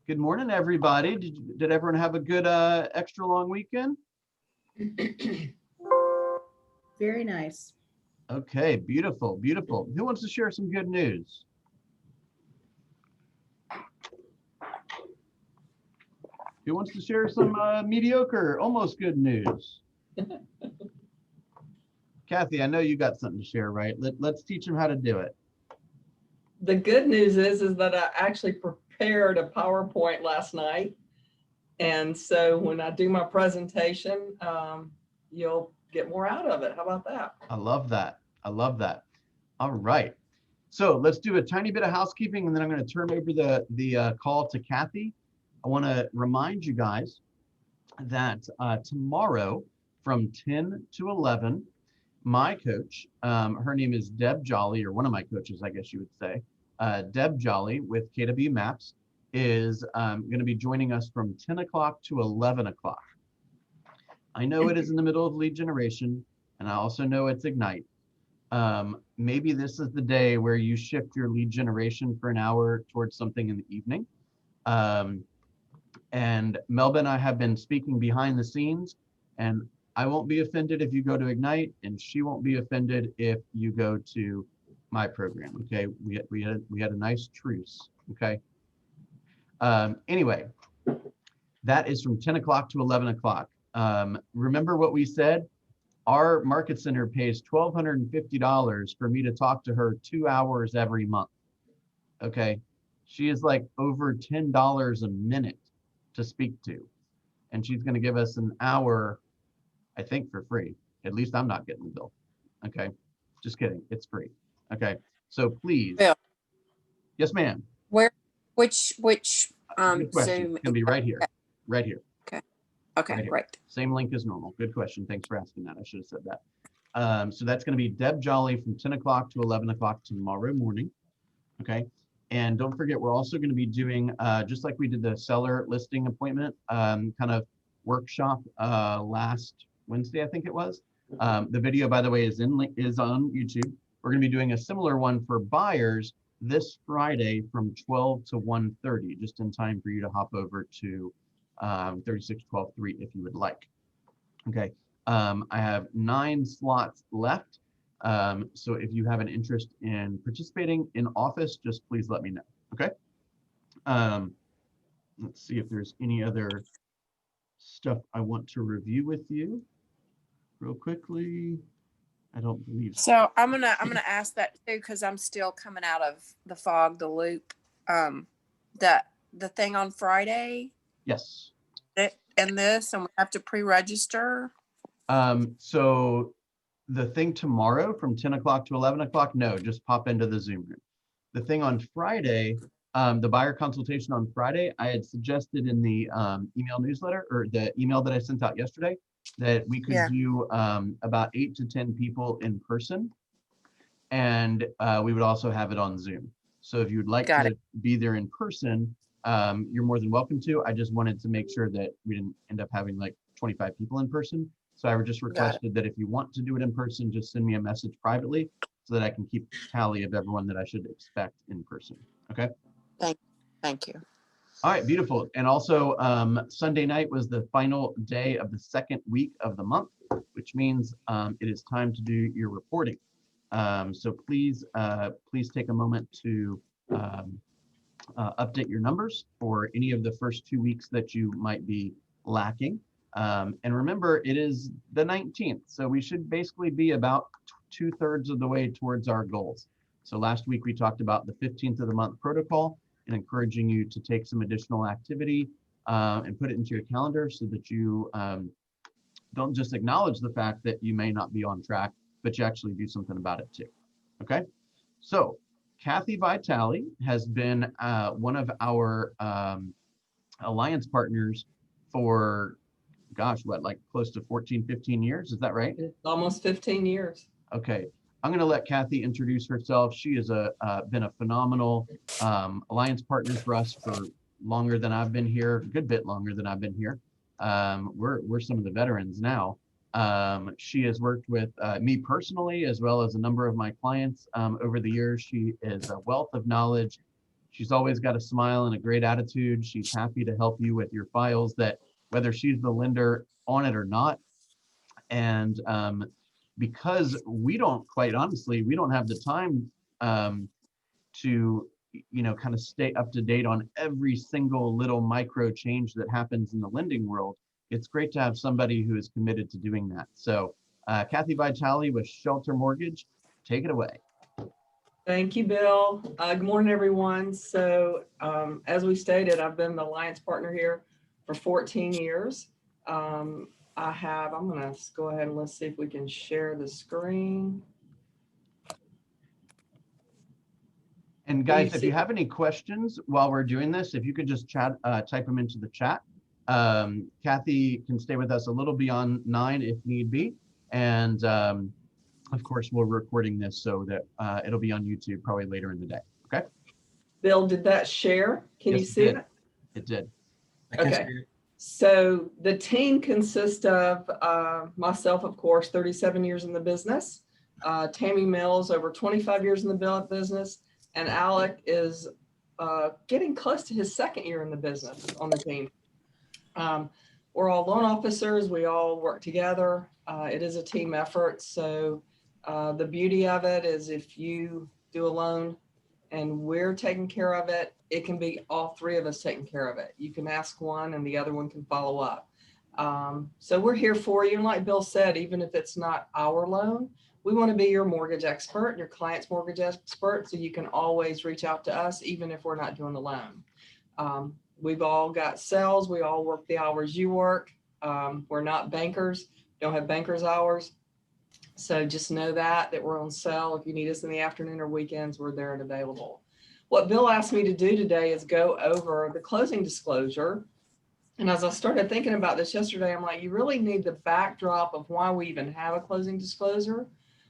Good morning, everybody. Did everyone have a good extra long weekend? Very nice. Okay, beautiful, beautiful. Who wants to share some good news? Who wants to share some mediocre, almost good news? Kathy, I know you got something to share, right? Let's teach them how to do it. The good news is that I actually prepared a PowerPoint last night. And so when I do my presentation, you'll get more out of it. How about that? I love that. I love that. All right. So let's do a tiny bit of housekeeping, and then I'm going to turn over the call to Kathy. I want to remind you guys that tomorrow from 10 to 11, my coach, her name is Deb Jolly, or one of my coaches, I guess you would say, Deb Jolly with KW Maps is going to be joining us from 10 o'clock to 11 o'clock. I know it is in the middle of lead generation, and I also know it's Ignite. Maybe this is the day where you shift your lead generation for an hour towards something in the evening. And Melba and I have been speaking behind the scenes, and I won't be offended if you go to Ignite, and she won't be offended if you go to my program. Okay, we had a nice truce. Okay. Anyway, that is from 10 o'clock to 11 o'clock. Remember what we said? Our market center pays $1,250 for me to talk to her 2 hours every month. Okay, she is like over $10 a minute to speak to, and she's going to give us an hour, I think, for free. At least I'm not getting the bill. Okay, just kidding, it's free. Okay, so please. Bill. Yes, ma'am. Where, which Good question. Zoom? It's gonna be right here, right here. Okay, Right here. great. Same link as normal. Good question. Thanks for asking that. I should have said that. So that's going to be Deb Jolly from 10 o'clock to 11 o'clock tomorrow morning. Okay. And don't forget, we're also going to be doing, just like we did the seller listing appointment kind of workshop last Wednesday, I think it was. The video, by the way, is on YouTube. We're going to be doing a similar one for buyers this Friday from 12 to 1:30, just in time for you to hop over to 3612.3 if you would like. Okay, I have 9 slots left. So if you have an interest in participating in office, just please let me know. Okay. Let's see if there's any other stuff I want to review with you real quickly. I don't believe so. So I'm gonna ask that too, because I'm still coming out of the fog, the loop. The thing on Friday. Yes. And we have to pre-register. So the thing tomorrow from 10 o'clock to 11 o'clock, no, just pop into the Zoom room. The thing on Friday, the buyer consultation on Friday, I had suggested in the email newsletter, or the email that I sent out yesterday, that we could do about 8 to 10 people in person, and we would also have it on Zoom. So if you'd like to be there in person, you're more than welcome to. I just wanted to make sure that we didn't end up having like 25 people in person. So I just requested that if you want to do it in person, just send me a message privately so that I can keep tally of everyone that I should expect in person. Okay. Thank you. All right, beautiful. And also Sunday night was the final day of the second week of the month, which means it is time to do your reporting. So please take a moment to update your numbers for any of the first 2 weeks that you might be lacking. And remember, it is the 19th, so we should basically be about 2/3 of the way towards our goals. So last week we talked about the 15th of the month protocol and encouraging you to take some additional activity and put it into your calendar so that you don't just acknowledge the fact that you may not be on track, but you actually do something about it too. Okay, so Kathy Vitale has been one of our alliance partners for, gosh, what, like close to 14, 15 years? Is that right? It's almost 15 years. Okay, I'm going to let Kathy introduce herself. She has been a phenomenal alliance partner for us for longer than I've been here, a good bit longer than I've been here. We're some of the veterans now. She has worked with me personally, as well as a number of my clients over the years. She is a wealth of knowledge She's always got a smile and a great attitude. She's happy to help you with your files, that whether she's the lender on it or not. And because we don't, quite honestly, we don't have the time to, kind of stay up to date on every single little micro change that happens in the lending world. It's great to have somebody who is committed to doing that. So Kathy Vitale with Shelter Mortgage, take it away. Thank you, Bill. Good morning, everyone. So as we stated, I've been the alliance partner here for 14 years. I'm going to go ahead and let's see if we can share the screen. And guys, if you have any questions while we're doing this, if you could just type them into the chat. Kathy can stay with us a little beyond 9 if need be. And of course, we're recording this so that it'll be on YouTube probably later in the day. Okay. Bill, did that share? Can you see it? It did. Okay. So the team consists of myself, of course, 37 years in the business, Tammy Mills, over 25 years in the business, and Alec is getting close to his second year in the business on the team. We're all loan officers. We all work together. It is a team effort. So the beauty of it is if you do a loan and we're taking care of it, it can be all three of us taking care of it. You can ask one and the other one can follow up. So we're here for you. And like Bill said, even if it's not our loan, we want to be your mortgage expert, your client's mortgage expert. So you can always reach out to us, even if we're not doing the loan. We've all got cells. We all work the hours you work. We're not bankers, don't have bankers hours. So just know that we're on cell. If you need us in the afternoon or weekends, we're there and available. What Bill asked me to do today is go over the closing disclosure. And as I started thinking about this yesterday, I'm like, you really need the backdrop of why we even have a closing disclosure.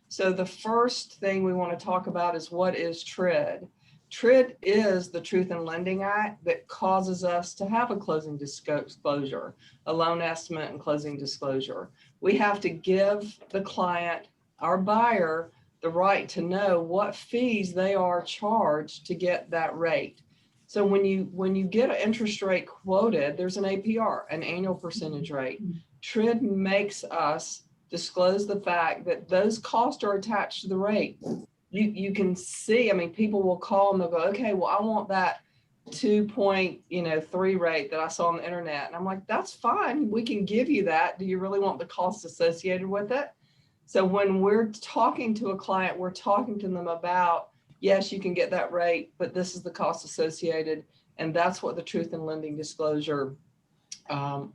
So the first thing we want to talk about is what is TRID. TRID is the Truth in Lending Act that causes us to have a closing disclosure, a loan estimate and closing disclosure. We have to give the client, our buyer, the right to know what fees they are charged to get that rate. So when you get an interest rate quoted, there's an APR, an annual percentage rate. TRID makes us disclose the fact that those costs are attached to the rate. You can see, I mean, people will call and they'll go, okay, well, I want that 2.3 rate that I saw on the internet. And I'm like, that's fine. We can give you that. Do you really want the costs associated with it? So when we're talking to a client, we're talking to them about, yes, you can get that rate, but this is the cost associated. And that's what the Truth in Lending disclosure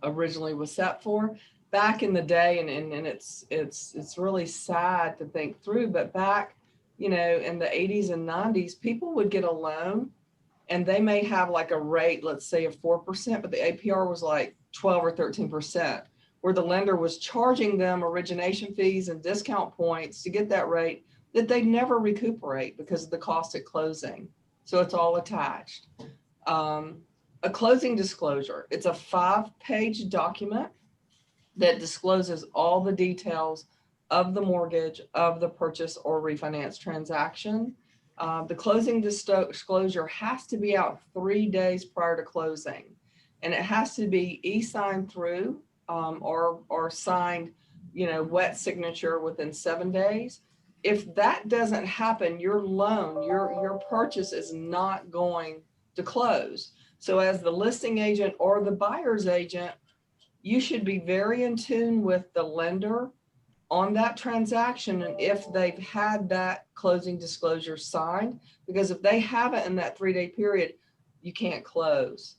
originally was set for back in the day. And it's really sad to think through, but back, in the 80s and 90s, people would get a loan and they may have like a rate, let's say of 4%, but the APR was like 12 or 13%, where the lender was charging them origination fees and discount points to get that rate that they never recuperate because of the cost at closing. So it's all attached. A closing disclosure, it's a 5-page document that discloses all the details of the mortgage, of the purchase or refinance transaction. The closing disclosure has to be out 3 days prior to closing, and it has to be e-signed through or signed, wet signature within 7 days. If that doesn't happen, your loan, your purchase is not going to close. So as the listing agent or the buyer's agent, you should be very in tune with the lender on that transaction and if they've had that closing disclosure signed, because if they haven't in that 3-day period, you can't close.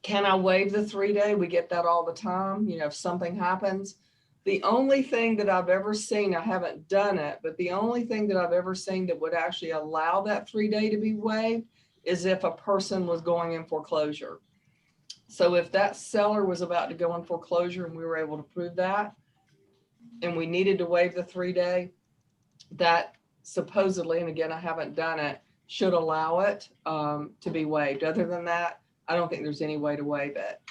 Can I waive the 3-day? We get that all the time. If something happens, the only thing that I've ever seen, I haven't done it, but the only thing that I've ever seen that would actually allow that 3-day to be waived is if a person was going in foreclosure. So if that seller was about to go in foreclosure and we were able to prove that, and we needed to waive the 3-day, that supposedly, and again, I haven't done it, should allow it to be waived. Other than that, I don't think there's any way to waive it.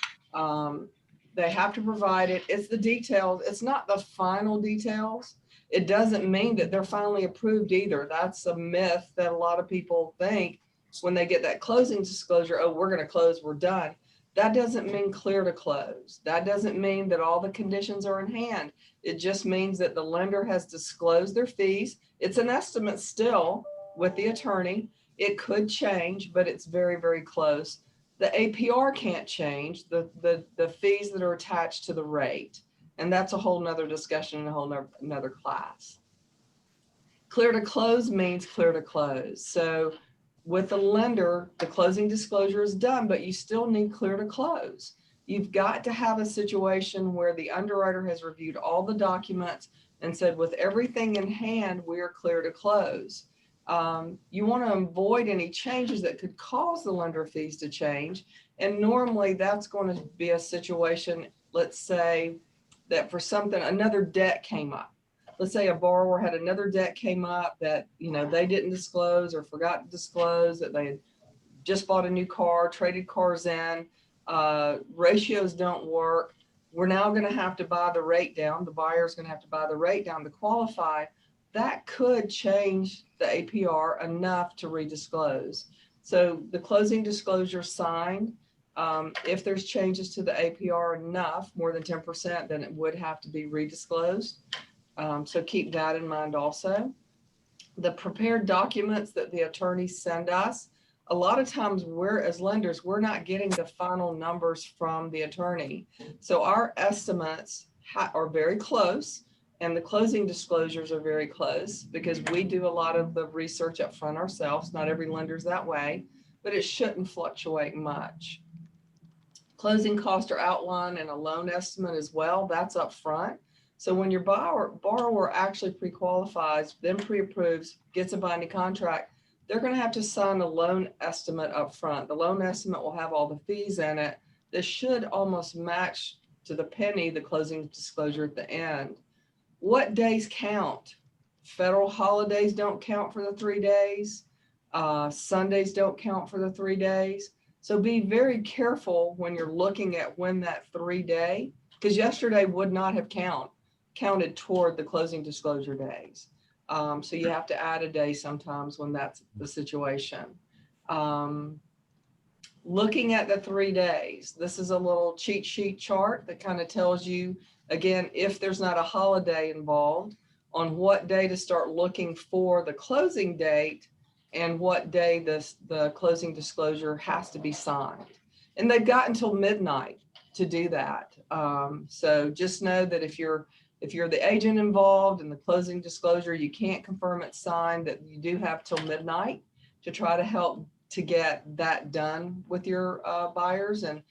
They have to provide it. It's the details. It's not the final details. It doesn't mean that they're finally approved either. That's a myth that a lot of people think. when they get that closing disclosure, oh, we're going to close, we're done. That doesn't mean clear to close. That doesn't mean that all the conditions are in hand. It just means that the lender has disclosed their fees. It's an estimate still with the attorney. It could change, but it's very, very close. The APR can't change, the fees that are attached to the rate. And that's a whole nother discussion and a whole nother class. Clear to close means clear to close. So with the lender, the closing disclosure is done, but you still need clear to close. You've got to have a situation where the underwriter has reviewed all the documents and said, with everything in hand, we are clear to close. You want to avoid any changes that could cause the lender fees to change. And normally that's going to be a situation, let's say that for something, another debt came up. Let's say a borrower had another debt came up that, they didn't disclose or forgot to disclose, that they had just bought a new car, traded cars in, ratios don't work. We're now going to have to buy the rate down. The buyer's going to have to buy the rate down to qualify. That could change the APR enough to redisclose. So the closing disclosure signed, if there's changes to the APR enough, more than 10%, then it would have to be redisclosed. So keep that in mind also. The prepared documents that the attorneys send us, a lot of times as lenders, we're not getting the final numbers from the attorney. So our estimates are very close and the closing disclosures are very close because we do a lot of the research up front ourselves. Not every lender's that way, but it shouldn't fluctuate much. Closing costs are outlined in a loan estimate as well. That's up front. So when your borrower actually pre-qualifies, then pre-approves, gets a binding contract, they're going to have to sign a loan estimate up front. The loan estimate will have all the fees in it. This should almost match to the penny the closing disclosure at the end. What days count? Federal holidays don't count for the 3 days. Sundays don't count for the 3 days. So be very careful when you're looking at when that 3 day, because yesterday would not have counted toward the closing disclosure days. So you have to add a day sometimes when that's the situation. Looking at the 3 days, this is a little cheat sheet chart that kind of tells you, again, if there's not a holiday involved, on what day to start looking for the closing date and what day the closing disclosure has to be signed. And they've got until midnight to do that. So just know that if you're the agent involved in the closing disclosure, you can't confirm it's signed, that you do have till midnight to try to help to get that done with your buyers. And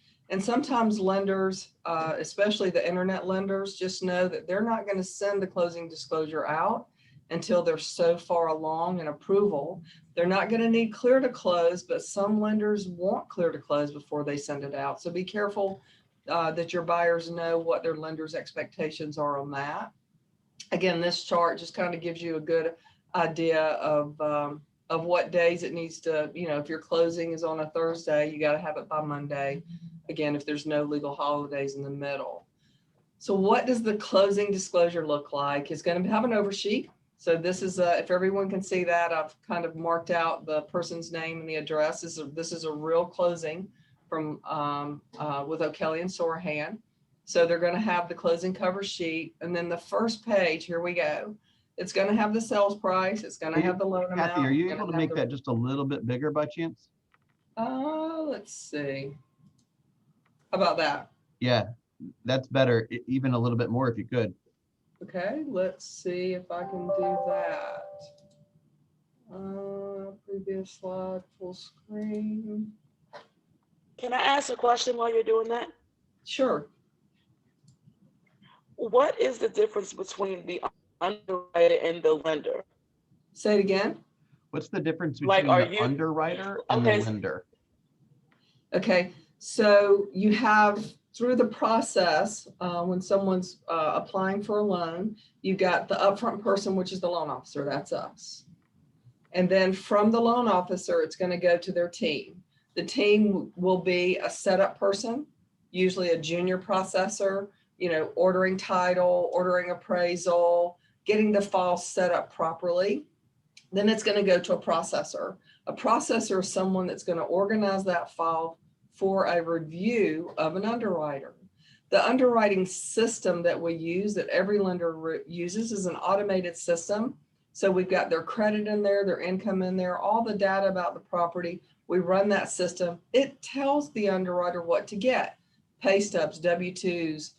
sometimes lenders, especially the internet lenders, just know that they're not going to send the closing disclosure out until they're so far along in approval. They're not going to need clear to close, but some lenders want clear to close before they send it out. So be careful that your buyers know what their lender's expectations are on that. Again, this chart just kind of gives you a good idea of what days it needs to, if your closing is on a Thursday, you got to have it by Monday. Again, if there's no legal holidays in the middle. So what does the closing disclosure look like? It's going to have an oversheet. So this is, if everyone can see that, I've kind of marked out the person's name and the address. This is a real closing from with O'Kelly and Sorahan. So they're going to have the closing cover sheet. And then the first page, here we go. It's going to have the sales price. It's going to have the loan amount. Kathy, are you able to make that just a little bit bigger by chance? Let's see. How about that? Yeah, that's better. Even a little bit more if you could. Okay, let's see if I can do that. Previous slide, full screen. Can I ask a question while you're doing that? Sure. What is the difference between the underwriter and the lender? Say it again. What's the difference Like, between are the you- underwriter and Okay. the lender? Okay, so you have through the process, when someone's applying for a loan, you got the upfront person, which is the loan officer, that's us. And then from the loan officer, it's going to go to their team. The team will be a setup person, usually a junior processor, ordering title, ordering appraisal, getting the file set up properly. Then it's going to go to a processor. A A processor is someone that's going to organize that file for a review of an underwriter. The underwriting system that we use, that every lender uses, is an automated system. So we've got their credit in there, their income in there, all the data about the property. We run that system. It tells the underwriter what to get: pay stubs, W-2s,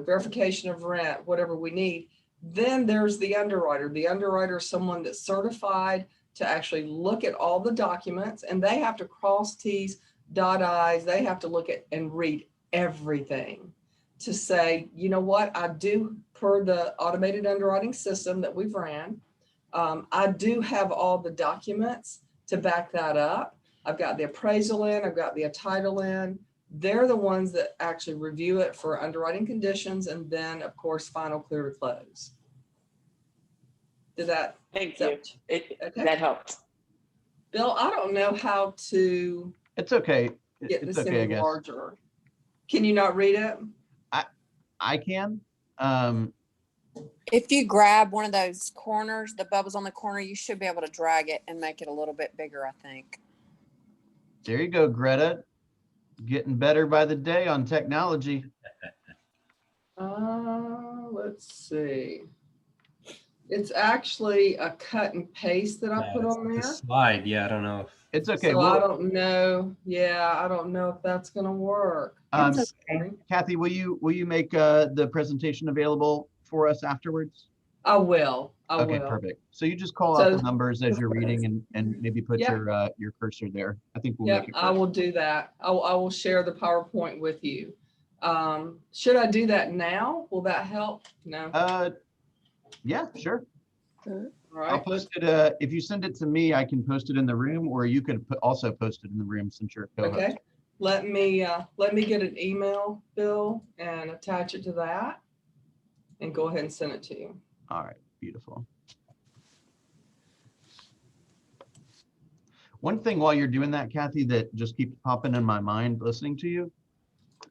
verification of rent, whatever we need. Then there's the underwriter. The underwriter is someone that's certified to actually look at all the documents, and they have to cross T's, dot I's. They have to look at and read everything to say, you know what, I do, per the automated underwriting system that we've ran, I do have all the documents to back that up. I've got the appraisal in, I've got the title in. They're the ones that actually review it for underwriting conditions, and then of course, final clear to close. Did that? Thank you. Okay. That helps. Bill, I don't know how to It's okay. get It's this okay, I any guess. larger. Can you not read it? I can. If you grab one of those corners, the bubbles on the corner, you should be able to drag it and make it a little bit bigger, I think. There you go, Greta. Getting better by the day on technology. Let's see. It's actually a cut and paste that I put on The there. slide, yeah, I don't know. It's okay. So I Well, don't know. Yeah, I don't know if that's gonna work. It's Kathy, will you make the presentation available for us afterwards? I will. I Okay, will. perfect. So you just call out So- the numbers as you're reading and maybe put Yeah. your cursor there. I think we'll Yep, make it I work. will do that. I will share the PowerPoint with you. Should I do that now? Will that help? No. Yeah, sure. All I'll right. post it. If you send it to me, I can post it in the room, or you could also post it in the room since you're a co-host. Okay. Let me get an email, Bill, and attach it to that, and go ahead and send it to you. All right, beautiful. One thing while you're doing that, Kathy, that just keeps popping in my mind listening to you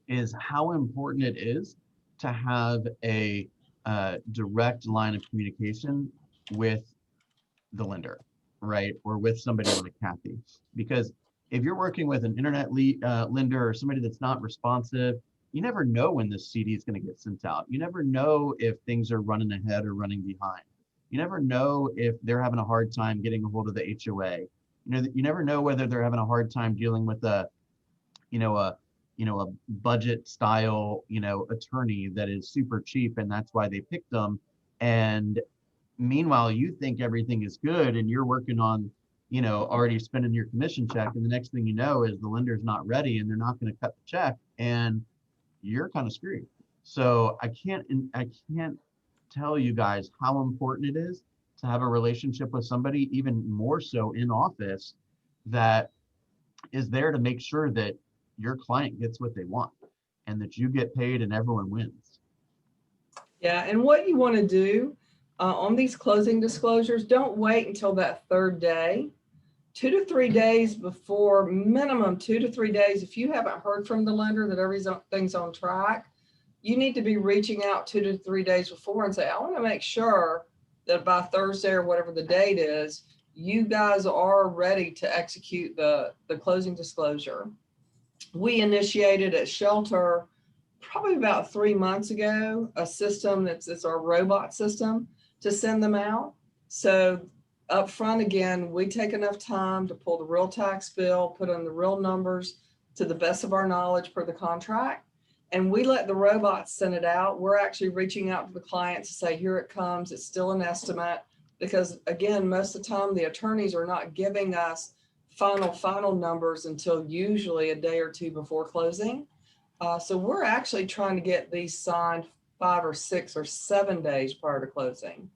is how important it is to have a direct line of communication with the lender, right? Or with somebody like Kathy. Because if you're working with an internet lender or somebody that's not responsive, you never know when this CD is going to get sent out. You never know if things are running ahead or running behind. You never know if they're having a hard time getting a hold of the HOA. You never know whether they're having a hard time dealing with a budget style, attorney that is super cheap, and that's why they picked them. And meanwhile, you think everything is good and you're working on, already spending your commission check. And the next thing you know is the lender's not ready and they're not going to cut the check and you're kind of screwed. So I can't tell you guys how important it is to have a relationship with somebody, even more so in office, that is there to make sure that your client gets what they want and that you get paid and everyone wins. Yeah, and what you want to do on these closing disclosures, don't wait until that third day. 2 to 3 days before, minimum 2 to 3 days. If you haven't heard from the lender that everything's on track, you need to be reaching out 2 to 3 days before and say, I want to make sure that by Thursday or whatever the date is, you guys are ready to execute the closing disclosure. We initiated at Shelter probably about 3 months ago, a system it's our robot system to send them out. So up front, again, we take enough time to pull the real tax bill, put in the real numbers to the best of our knowledge per the contract, and we let the robots send it out. We're actually reaching out to the client to say, here it comes, it's still an estimate, because again, most of the time the attorneys are not giving us final numbers until usually a day or two before closing. So we're actually trying to get these signed 5 or 6 or 7 days prior to closing.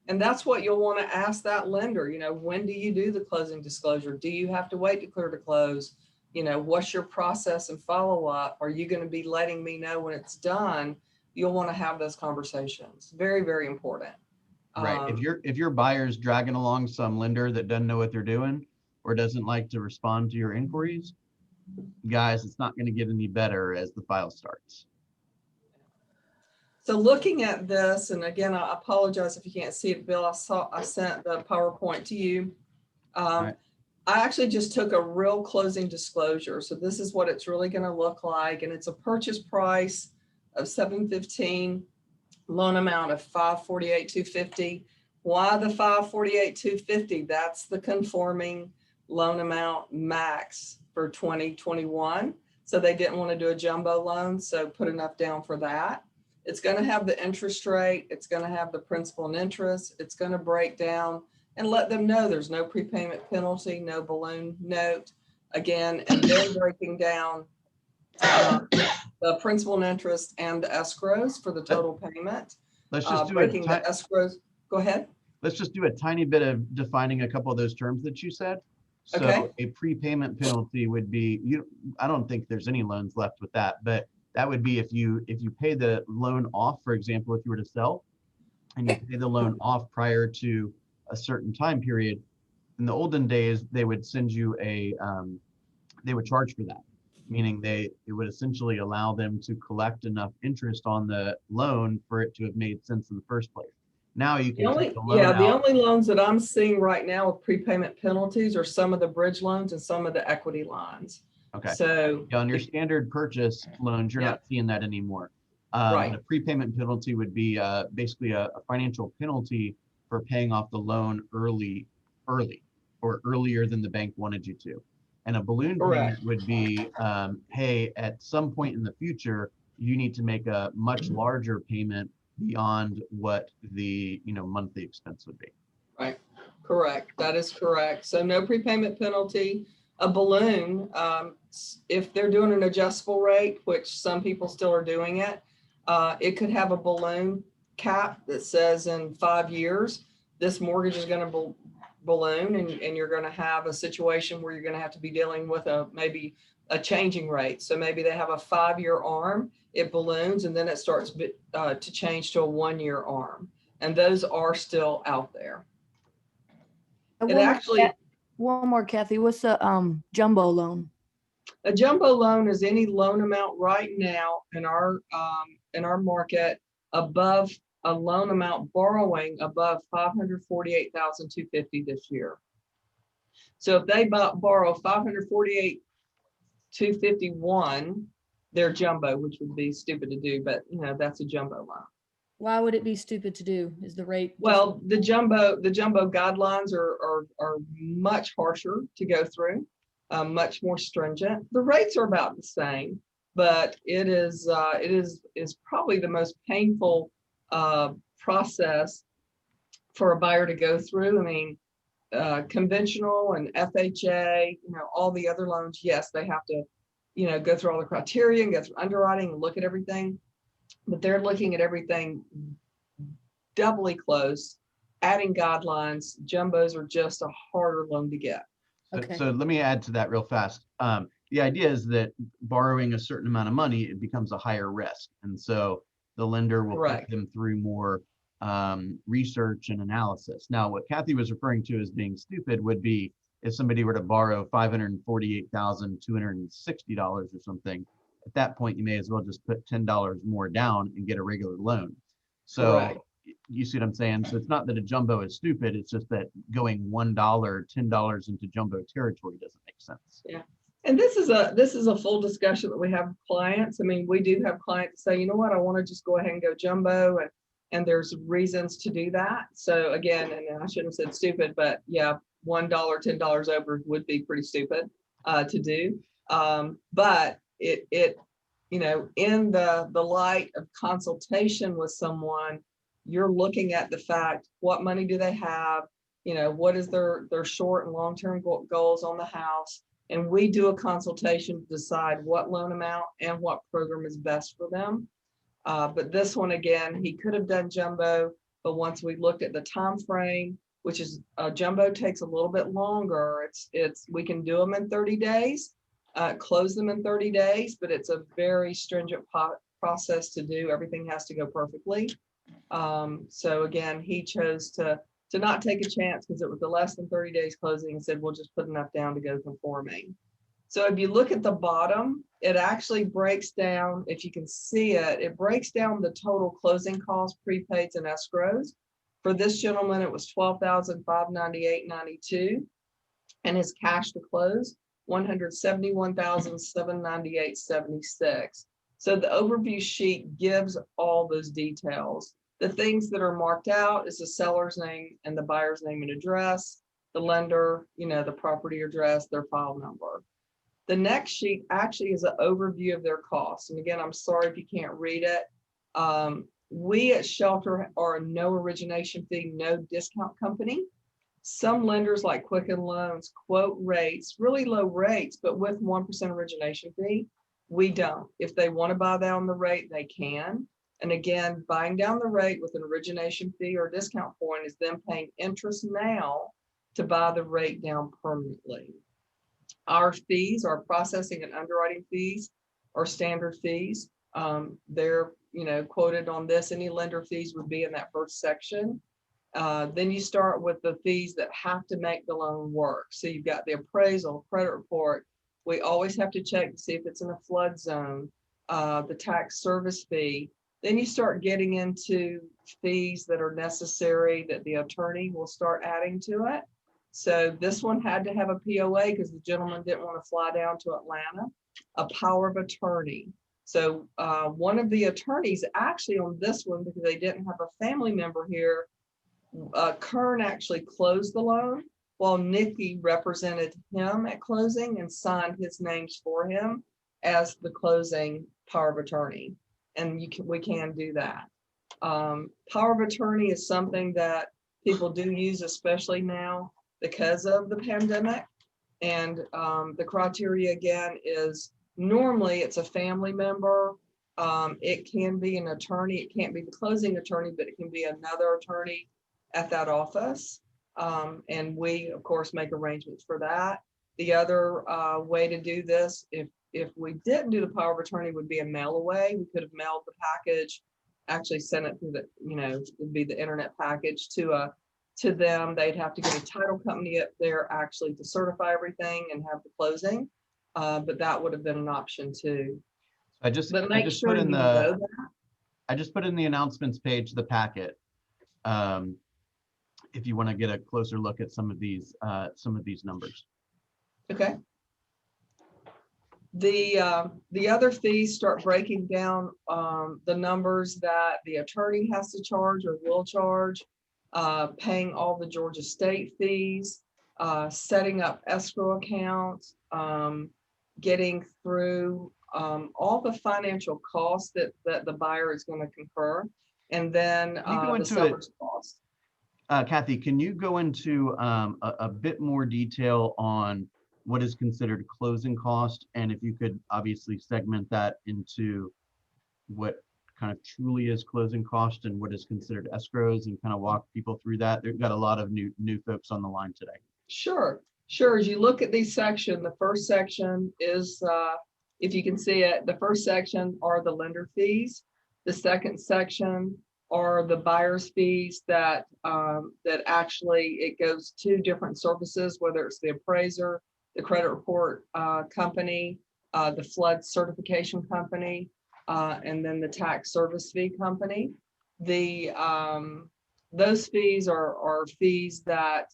And that's what you'll want to ask that lender. When do you do the closing disclosure? Do you have to wait to clear to close? What's your process and follow up? Are you going to be letting me know when it's done? You'll want to have those conversations. Very, very important. Right. If your buyer's dragging along some lender that doesn't know what they're doing or doesn't like to respond to your inquiries, guys, it's not going to get any better as the file starts. So looking at this, and again, I apologize if you can't see it, Bill, I sent the PowerPoint to you. Right. I actually just took a real closing disclosure. So this is what it's really going to look like. And it's a purchase price of $715, loan amount of $548,250. Why the $548,250? That's the conforming loan amount max for 2021. So they didn't want to do a jumbo loan, so put enough down for that. It's going to have the interest rate. It's going to have the principal and interest. It's going to break down and let them know there's no prepayment penalty, no balloon note. Again, and then breaking down the principal and interest and the escrows for the total payment. Let's just do Breaking a the escrows. Go ahead. let's just do a tiny bit of defining a couple of those terms that you said. So Okay. a prepayment penalty would be, I don't think there's any loans left with that, but that would be if you pay the loan off, for example, if you were to sell and you pay the loan off prior to a certain time period. In the olden days, they would send you they would charge for that, meaning it would essentially allow them to collect enough interest on the loan for it to have made sense in the first place. Now you can take the loan The out. only loans that I'm seeing right now with prepayment penalties are some of the bridge loans and some of the equity lines. Okay. So Yeah, on your standard purchase loans, you're Yeah. not seeing that anymore. Right. The prepayment penalty would be basically a financial penalty for paying off the loan early, or earlier than the bank wanted you to. And a balloon Correct. payment would be, hey, at some point in the future, you need to make a much larger payment beyond what the monthly expense would be. Right, correct. That is correct. So no prepayment penalty. A balloon, if they're doing an adjustable rate, which some people still are doing it could have a balloon cap that says in 5 years, this mortgage is going to balloon and you're going to have a situation where you're going to have to be dealing with maybe a changing rate. So maybe they have a 5-year arm, it balloons, and then it starts to change to a 1-year arm. And those are still out there. And It actually, one more, Kathy. What's a jumbo loan? a jumbo loan is any loan amount right now in our market above a loan amount borrowing above $548,250 this year. So if they borrow $548,251, they're jumbo, which would be stupid to do, but that's a jumbo loan. Why would it be stupid to do? Is the rate? Well, the jumbo guidelines are much harsher to go through, much more stringent. The rates are about the same, but it is probably the most painful process for a buyer to go through. I mean, conventional and FHA, all the other loans, yes, they have to, go through all the criteria and go through underwriting and look at everything, but they're looking at everything doubly close, adding guidelines. Jumbos are just a harder loan to get. Okay. So let me add to that real fast. The idea is that borrowing a certain amount of money, it becomes a higher risk. And so the lender will Correct. put them through more research and analysis. Now, what Kathy was referring to as being stupid would be if somebody were to borrow $548,260 or something. At that point, you may as well just put $10 more down and get a regular loan. So Correct. you see what I'm saying? So it's not that a jumbo is stupid. It's just that going $1, $10 into jumbo territory doesn't make sense. Yeah. And this is a full discussion that we have with clients. I mean, we do have clients say, you know what, I want to just go ahead and go jumbo, and there's reasons to do that. So again, and I shouldn't have said stupid, but yeah, $1, $10 over would be pretty stupid to do. But it in the light of consultation with someone, you're looking at the fact, what money do they have? What is their short and long-term goals on the house? And we do a consultation to decide what loan amount and what program is best for them. But this one, again, he could have done jumbo, but once we looked at the time frame, which is jumbo takes a little bit longer. We can do them in 30 days, close them in 30 days, but it's a very stringent process to do. Everything has to go perfectly. So again, he chose to not take a chance because it was the less than 30 days closing and said, we'll just put enough down to go conforming. So if you look at the bottom, it actually breaks down, if you can see it, it breaks down the total closing costs, prepaids and escrows. For this gentleman, it was $12,598.92. and his cash to close, 171,798.76. So the overview sheet gives all those details. The things that are marked out is the seller's name and the buyer's name and address, the lender, the property address, their file number. The next sheet actually is an overview of their costs. And again, I'm sorry if you can't read it. We at Shelter are a no origination fee, no discount company. Some lenders like Quicken Loans quote rates, really low rates, but with 1% origination fee. We don't. If they want to buy down the rate, they can. And again, buying down the rate with an origination fee or discount point is them paying interest now to buy the rate down permanently. Our fees, our processing and underwriting fees, are standard fees. They're quoted on this. Any lender fees would be in that first section. Then you start with the fees that have to make the loan work. So you've got the appraisal, credit report. We always have to check to see if it's in a flood zone, the tax service fee. Then you start getting into fees that are necessary that the attorney will start adding to it. So this one had to have a POA because the gentleman didn't want to fly down to Atlanta. A power of attorney. So one of the attorneys actually on this one, because they didn't have a family member here, Kern actually closed the loan while Nikki represented him at closing and signed his names for him as the closing power of attorney. And we can do that. Power of attorney is something that people do use, especially now because of the pandemic. And the criteria again is normally it's a family member. It can be an attorney. It can't be the closing attorney, but it can be another attorney at that office. And we, of course, make arrangements for that. The other way to do this, if we didn't do the power of attorney, would be a mail away. We could have mailed the package, actually sent it through the, it'd be the internet package to them. They'd have to get a title company up there actually to certify everything and have the closing. But that would have been an option too. I just But make sure put you in know that. I just put in the announcements page, the packet. If you want to get a closer look at some of these numbers. Okay. The other fees start breaking down the numbers that the attorney has to charge or will charge, paying all the Georgia state fees, setting up escrow accounts, getting through all the financial costs that the buyer is going to concur, and then the seller's cost. Kathy, can you go into a bit more detail on what is considered closing cost? And if you could obviously segment that into what kind of truly is closing cost and what is considered escrows, and kind of walk people through that. They've got a lot of new folks on the line today. Sure. As you look at these sections, the first section is, if you can see it, the first section are the lender fees. The second section are the buyer's fees that actually it goes to different services, whether it's the appraiser, the credit report company, the flood certification company, and then the tax service fee company. Those fees are fees that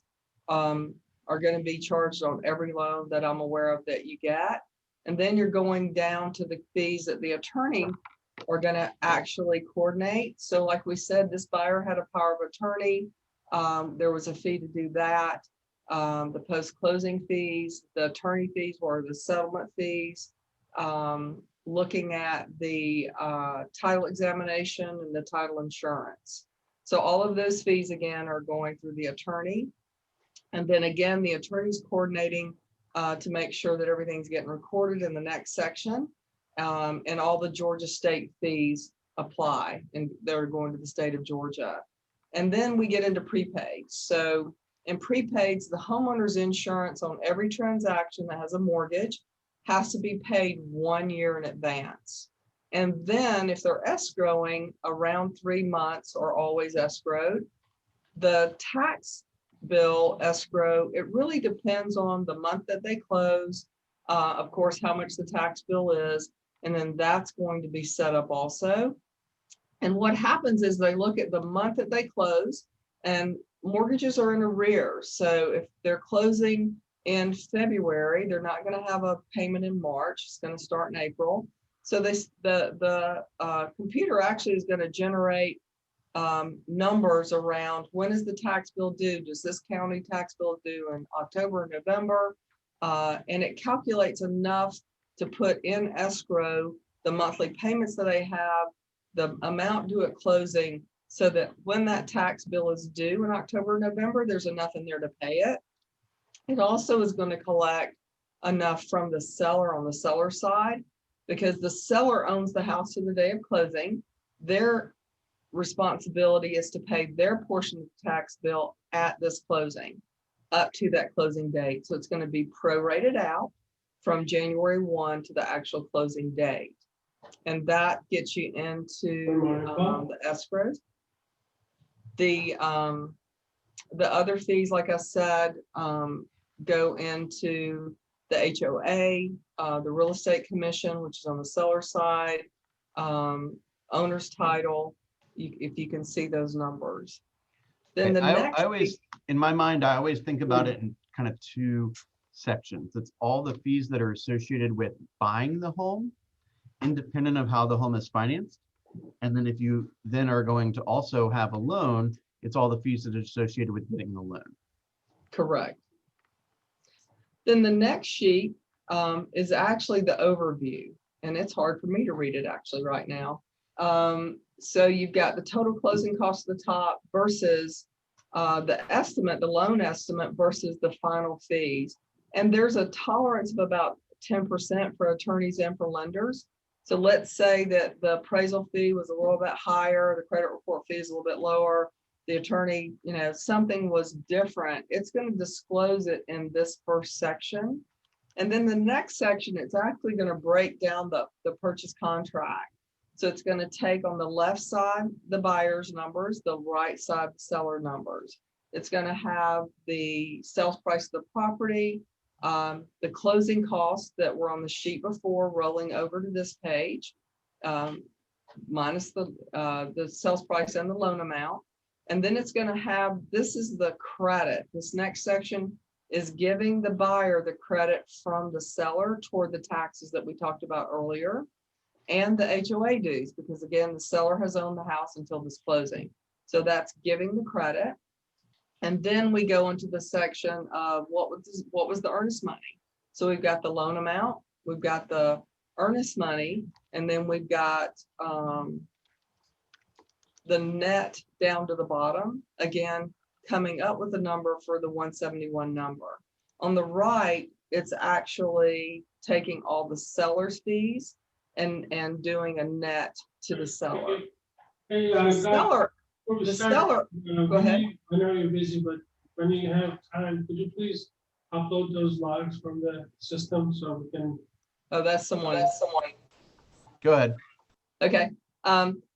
are going to be charged on every loan that I'm aware of that you get. And then you're going down to the fees that the attorney are going to actually coordinate. So like we said, this buyer had a power of attorney. There was a fee to do that. The post-closing fees, the attorney fees were the settlement fees, looking at the title examination and the title insurance. So all of those fees again are going through the attorney. And then again, the attorney's coordinating to make sure that everything's getting recorded in the next section. And all the Georgia state fees apply, and they're going to the state of Georgia. And then we get into prepaid. So in prepaids, the homeowner's insurance on every transaction that has a mortgage has to be paid 1 year in advance. And then if they're escrowing, around 3 months are always escrowed. The tax bill escrow, it really depends on the month that they close, of course, how much the tax bill is, and then that's going to be set up also. And what happens is they look at the month that they close, and mortgages are in arrears. So if they're closing in February. They're not going to have a payment in March. It's going to start in April. So the computer actually is going to generate numbers around when is the tax bill due? Does this county tax bill due in October, November? And it calculates enough to put in escrow the monthly payments that they have, the amount due at closing, so that when that tax bill is due in October, November, there's enough in there to pay it. It also is going to collect enough from the seller on the seller side, because the seller owns the house to the day of closing. Their responsibility is to pay their portion of the tax bill at this closing, up to that closing date. So it's going to be prorated out from January 1 to the actual closing date. And that gets you into the escrows. The other fees, like I said, go into the HOA, the real estate commission, which is on the seller side, owner's title, if you can see those numbers. Then the next, I always, in my mind, I always think about it in kind of two sections. It's all the fees that are associated with buying the home, independent of how the home is financed. And then if you then are going to also have a loan, it's all the fees that are associated with getting the loan. correct. Then the next sheet is actually the overview, and it's hard for me to read it actually right now. So you've got the total closing cost at the top versus the estimate, the loan estimate versus the final fees. And there's a tolerance of about 10% for attorneys and for lenders. So let's say that the appraisal fee was a little bit higher, the credit report fee is a little bit lower, the attorney, something was different. It's going to disclose it in this first section. And then the next section, it's actually going to break down the purchase contract. So it's going to take on the left side, the buyer's numbers, the right side, the seller numbers. It's going to have the sales price of the property, the closing costs that were on the sheet before rolling over to this page, minus the sales price and the loan amount. And then it's going to have, this is the credit. This next section is giving the buyer the credit from the seller toward the taxes that we talked about earlier, and the HOA dues, because again, the seller has owned the house until this closing. So that's giving the credit. And then we go into the section of what was the earnest money. So we've got the loan amount, we've got the earnest money, and then we've got the net down to the bottom, again, coming up with a number for the 171 number. On the right, it's actually taking all the seller's fees and doing a net to the seller. Hey, The seller, go ahead. I know you're busy, but when you have time, could you please upload those logs from the system so we can? Oh, that's someone. Go ahead. Okay.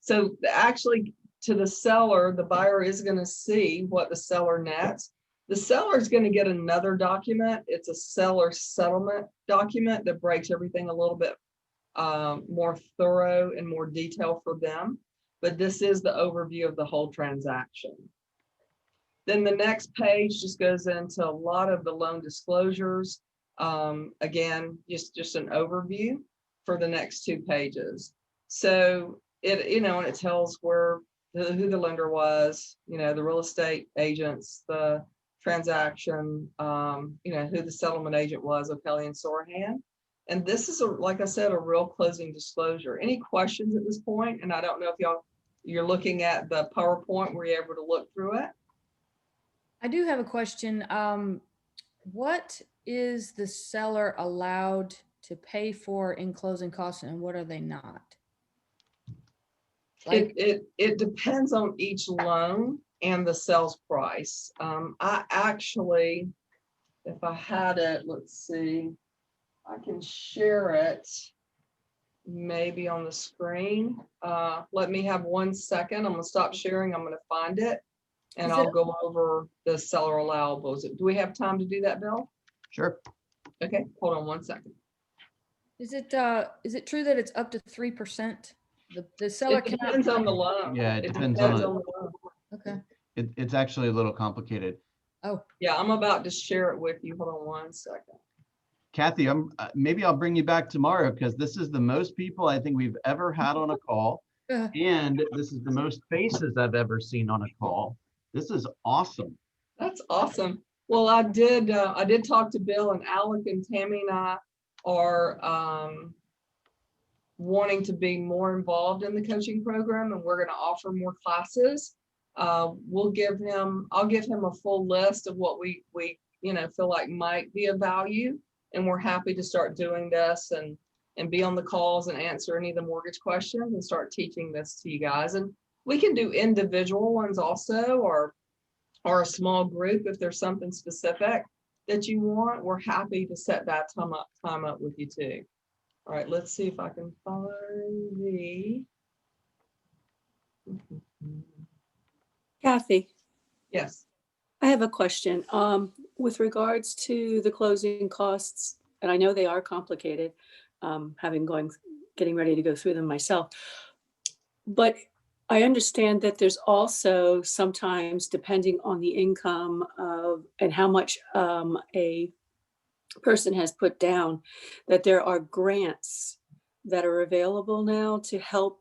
So actually, to the seller, the buyer is going to see what the seller nets. The seller is going to get another document. It's a seller settlement document that breaks everything a little bit more thorough and more detail for them. But this is the overview of the whole transaction. Then the next page just goes into a lot of the loan disclosures. Again, just an overview for the next 2 pages. So it, and it tells who the lender was, the real estate agents, the transaction, who the settlement agent was, O'Kelly and Sorahan. And this is, like I said, a real closing disclosure. Any questions at this point? And I don't know if you're looking at the PowerPoint, were you able to look through it? I do have a question. What is the seller allowed to pay for in closing costs, and what are they not? Like, It depends on each loan and the sales price. I actually, if I had it, let's see, I can share it maybe on the screen. Let me have 1 second. I'm gonna stop sharing. I'm gonna find it, and I'll go over the seller allowables. Do we have time to do that, Bill? Sure. Okay, hold on 1 second. is it true that it's up to 3%? The seller It depends on the loan. Yeah, it depends on it. the loan. Okay. It's actually a little complicated. Oh, Yeah, I'm about to share it with you. Hold on one second. Kathy, maybe I'll bring you back tomorrow because this is the most people I think we've ever had on a call. And this is the most faces I've ever seen on a call. This is awesome. That's awesome. Well, I did talk to Bill and Alec, and Tammy and I are wanting to be more involved in the coaching program, and we're going to offer more classes. I'll give him a full list of what we feel like might be of value, and we're happy to start doing this and be on the calls and answer any of the mortgage questions and start teaching this to you guys. And we can do individual ones also, or a small group if there's something specific that you want. We're happy to set that time up with you too. All right, let's see if I can find the. Kathy, Yes. I have a question. With regards to the closing costs, and I know they are complicated, getting ready to go through them myself. But I understand that there's also sometimes, depending on the income and how much a person has put down, that there are grants that are available now to help,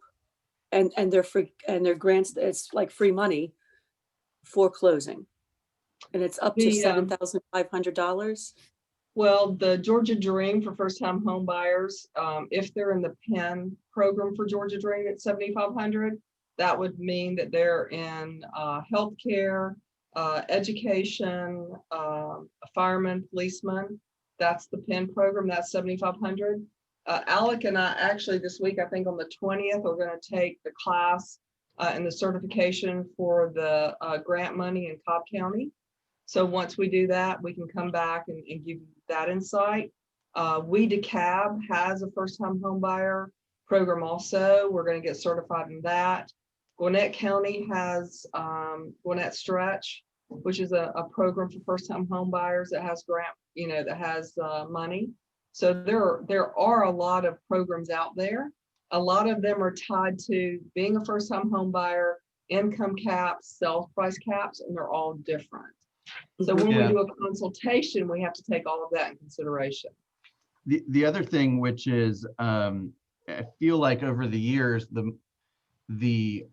and they're free, and they're grants, it's like free money for closing. And it's up to $7,500. Well, the Georgia Dream for first-time home buyers, if they're in the PEN program for Georgia Dream at $7,500, that would mean that they're in healthcare, education, a fireman, policeman. That's the PEN program. That's $7,500. Alec and I actually this week, I think on the 20th, are going to take the class and the certification for the grant money in Cobb County. So once we do that, we can come back and give you that insight. We DeKalb has a first-time home buyer program also. We're going to get certified in that. Gwinnett County has Gwinnett Stretch, which is a program for first-time home buyers that has grant, that has money. So there are a lot of programs out there. A lot of them are tied to being a first-time home buyer, income caps, sales price caps, and they're all different. So when we do a consultation, we have to take all of that in consideration. The other thing, which is, I feel like over the years, the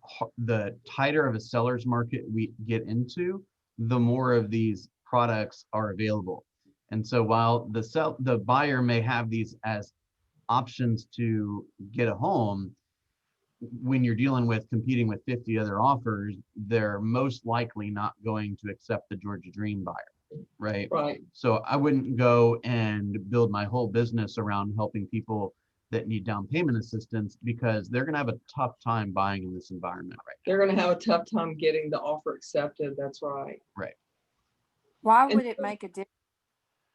tighter of a seller's market we get into, the more of these products are available. And so while the buyer may have these as options to get a home, when you're dealing with competing with 50 other offers, they're most likely not going to accept the Georgia Dream buyer, right? Right. So I wouldn't go and build my whole business around helping people that need down payment assistance, because they're going to have a tough time buying in this environment right now. They're going to have a tough time getting the offer accepted. That's right. Right. Why would it make a difference?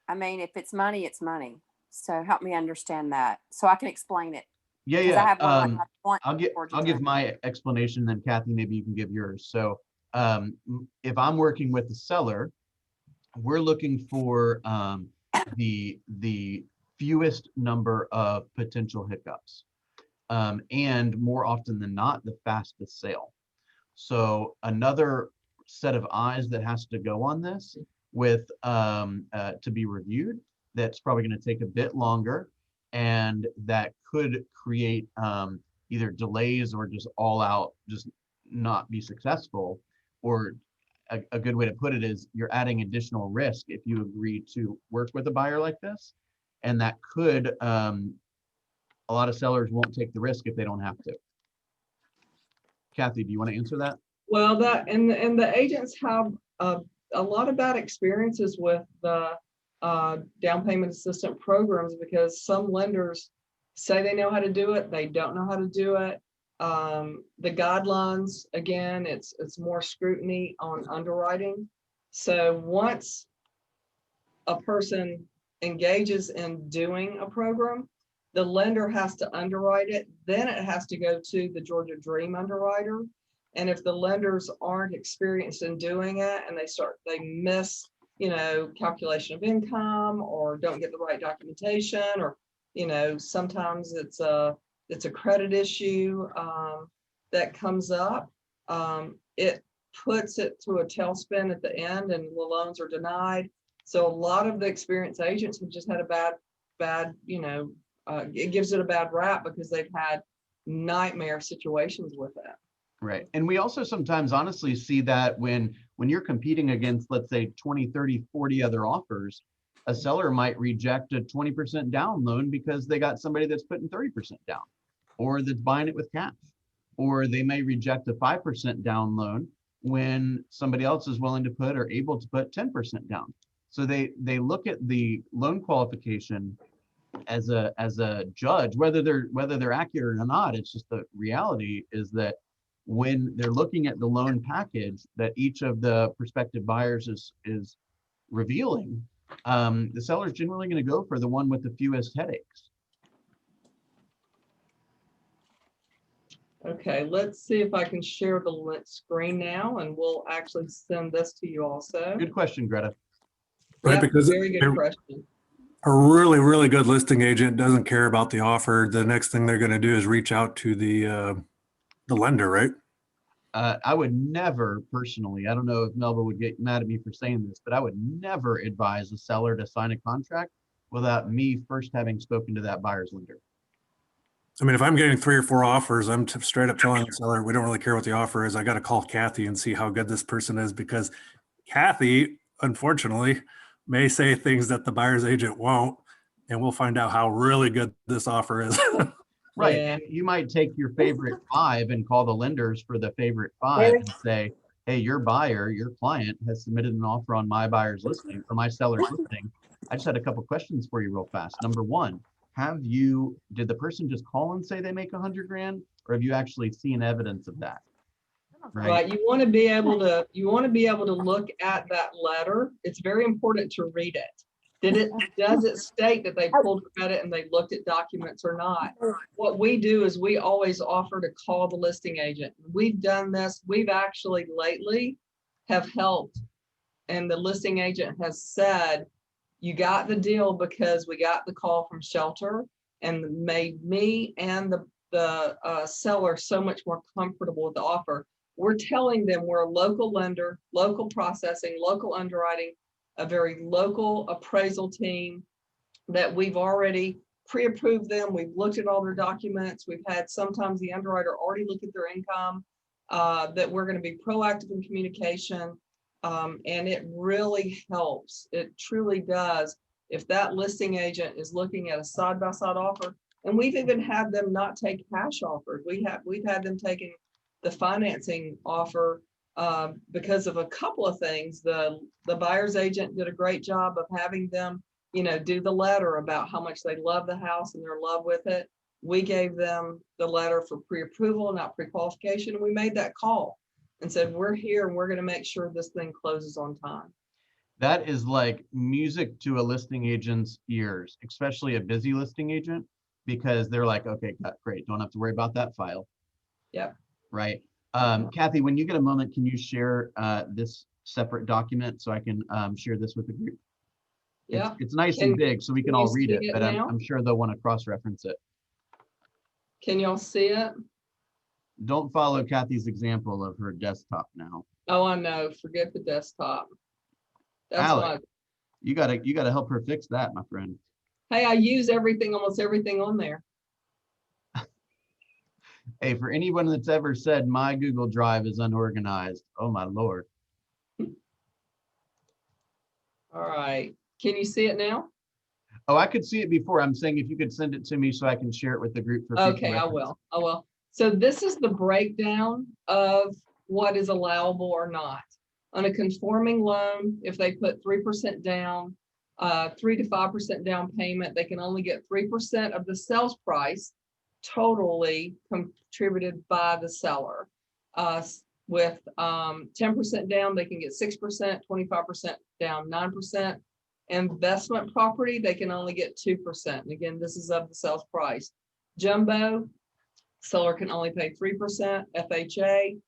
I mean, if it's money, it's money. So help me understand that so I can explain it. Yeah, Because I have one I'll give my explanation, then Kathy, maybe you can give yours. So if I'm working with the seller, we're looking for the fewest number of potential hiccups, and more often than not, the fastest sale. So another set of eyes that has to go on this with to be reviewed, that's probably going to take a bit longer, and that could create either delays or just all out just not be successful. Or a good way to put it is you're adding additional risk if you agree to work with a buyer like this, and that could a lot of sellers won't take the risk if they don't have to. Kathy, do you want to answer that? Well, that and the agents have a lot of bad experiences with the down payment assistance programs, because some lenders say they know how to do it, they don't know how to do it. The guidelines, again, it's more scrutiny on underwriting. So once a person engages in doing a program, the lender has to underwrite it, then it has to go to the Georgia Dream underwriter. And if the lenders aren't experienced in doing it and they miss, calculation of income, or don't get the right documentation, or, sometimes it's a credit issue that comes up, it puts it to a tailspin at the end and the loans are denied. So a lot of the experienced agents have just had a bad, it gives it a bad rap because they've had nightmare situations with it. Right. And we also sometimes honestly see that when you're competing against, let's say 20, 30, 40 other offers, a seller might reject a 20% down loan because they got somebody that's putting 30% down, or that's buying it with cash, or they may reject a 5% down loan when somebody else is willing to put or able to put 10% down. So they look at the loan qualification as a judge, whether they're accurate or not. It's just the reality is that when they're looking at the loan package that each of the prospective buyers is revealing, the seller's generally going to go for the one with the fewest headaches. Okay, let's see if I can share the screen now, and we'll actually send this to you also. Good question, Greta. Right, Yep, because very good question. a really, really good listing agent doesn't care about the offer. The next thing they're going to do is reach out to the lender, right? I would never personally, I don't know if Melba would get mad at me for saying this, but I would never advise a seller to sign a contract without me first having spoken to that buyer's lender. I mean, if I'm getting 3 or 4 offers, I'm straight up telling the seller, we don't really care what the offer is. I got to call Kathy and see how good this person is, because Kathy, unfortunately, may say things that the buyer's agent won't, and we'll find out how really good this offer is. Right. Yeah. And you might take your favorite 5 and call the lenders for the favorite 5 and say, hey, your buyer, your client has submitted an offer on my buyer's listing or my seller's listing. I just had a couple questions for you real fast. Number one, did the person just call and say they make 100 grand, or have you actually seen evidence of that? Right. You want to be able to look at that letter. It's very important to read it. Does it state that they pulled credit and they looked at documents or not? What we do is we always offer to call the listing agent. We've done this. We've actually lately have helped, and the listing agent has said, you got the deal because we got the call from Shelter, and made me and the seller so much more comfortable with the offer. We're telling them we're a local lender, local processing, local underwriting, a very local appraisal team, that we've already pre-approved them. We've looked at all their documents. We've had sometimes the underwriter already look at their income, that we're going to be proactive in communication. And it really helps. It truly does. If that listing agent is looking at a side-by-side offer, and we've even had them not take cash offers. We've had them taking the financing offer because of a couple of things. The buyer's agent did a great job of having them, do the letter about how much they love the house and they're in love with it. We gave them the letter for pre-approval, not pre-qualification, and we made that call and said, we're here and we're going to make sure this thing closes on time. That is like music to a listing agent's ears, especially a busy listing agent, because they're like, okay, great, don't have to worry about that file. Yeah. Right. Kathy, when you get a moment, can you share this separate document so I can share this with the group? Yeah. It's nice and big, so we can all read it, but now? I'm sure they'll want to cross-reference it. Can y'all see it? Don't follow Kathy's example of her desktop now. Oh, I know. Forget the desktop. That's why. Alec, you gotta help her fix that, my friend. Hey, I use almost everything on there. Hey, for anyone that's ever said my Google Drive is unorganized, oh my Lord. All right. Can you see it now? Oh, I could see it before. I'm saying if you could send it to me so I can share it with the group for future Okay, I reference. will. So this is the breakdown of what is allowable or not. On a conforming loan, if they put 3% down, 3 to 5% down payment, they can only get 3% of the sales price totally contributed by the seller. With 10% down, they can get 6%, 25% down, 9%. Investment property, they can only get 2%. And again, this is of the sales price. Jumbo, seller can only pay 3%. FHA,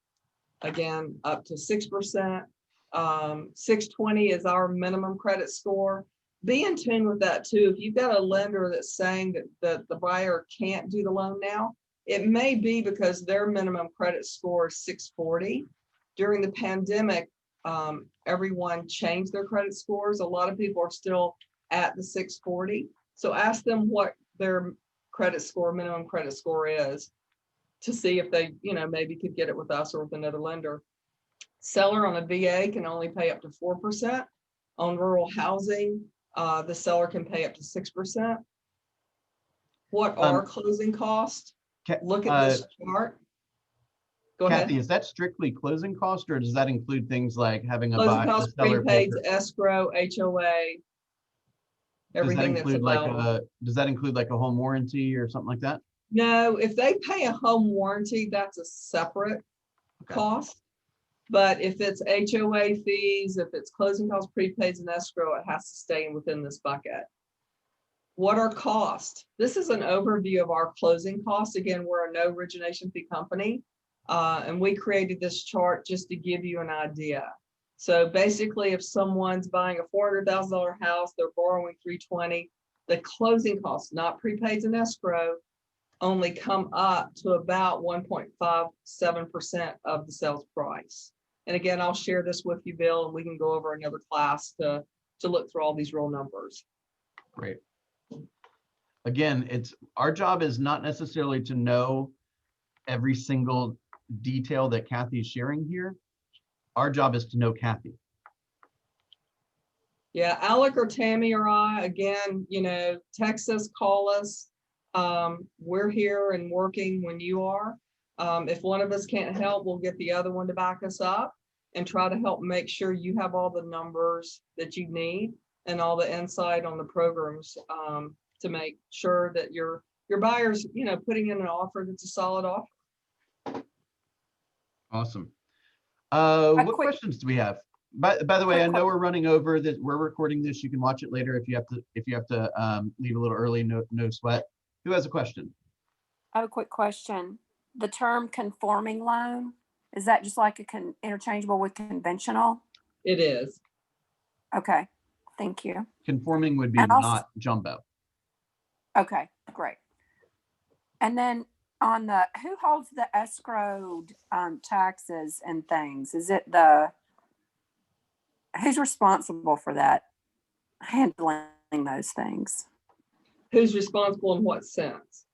again, up to 6%. 620 is our minimum credit score. Be in tune with that too. If you've got a lender that's saying that the buyer can't do the loan now, it may be because their minimum credit score is 640. during the pandemic, everyone changed their credit scores. A lot of people are still at the 640. So ask them what their credit score, minimum credit score is, to see if they, maybe could get it with us or with another lender. Seller on a VA can only pay up to 4%. On rural housing, the seller can pay up to 6%. What are closing costs? Look at this chart. Go ahead. Kathy, is that strictly closing cost, or does that include things like having a Closing buy, the costs, seller prepaid, broker? escrow, HOA, Does that everything that's include like available. does that include like a home warranty or something like that? No, if they pay a home warranty, that's a separate Okay. cost. But if it's HOA fees, if it's closing costs, prepaids, and escrow, it has to stay within this bucket. What are costs? This is an overview of our closing costs. Again, we're a no origination fee company. And we created this chart just to give you an idea. So basically, if someone's buying a $400,000 house, they're borrowing $320,000, the closing costs, not prepaids and escrow, only come up to about 1.57% of the sales price. And again, I'll share this with you, Bill, and we can go over another class to look through all these real numbers. Great. Again, our job is not necessarily to know every single detail that Kathy's sharing here. Our job is to know Kathy. Yeah, Alec or Tammy or I, again, text us, call us. We're here and working when you are. If one of us can't help, we'll get the other one to back us up and try to help make sure you have all the numbers that you need and all the insight on the programs to make sure that your buyers, putting in an offer that's a solid offer. Awesome. What quick- questions do we have? By the way, quick I know que- we're running over that. We're recording this. You can watch it later if you have to leave a little early. No sweat. Who has a question? I have a quick question. The term conforming loan, is that just like interchangeable with conventional? It is. Okay, thank you. Conforming would be And also- not jumbo. Okay, great. And then on who holds the escrowed taxes and things? Is it who's responsible for that, handling those things? Who's responsible in what sense?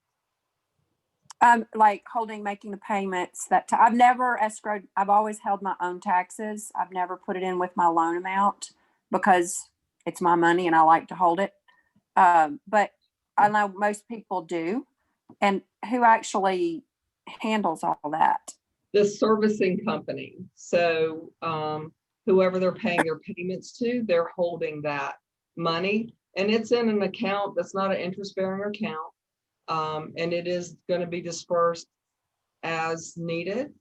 Like making the payments I've never escrowed. I've always held my own taxes. I've never put it in with my loan amount because it's my money and I like to hold it. But I know most people do. And who actually handles all that? The servicing company. So whoever they're paying their payments to, they're holding that money. And it's in an account that's not an interest-bearing account. And it is going to be dispersed as needed,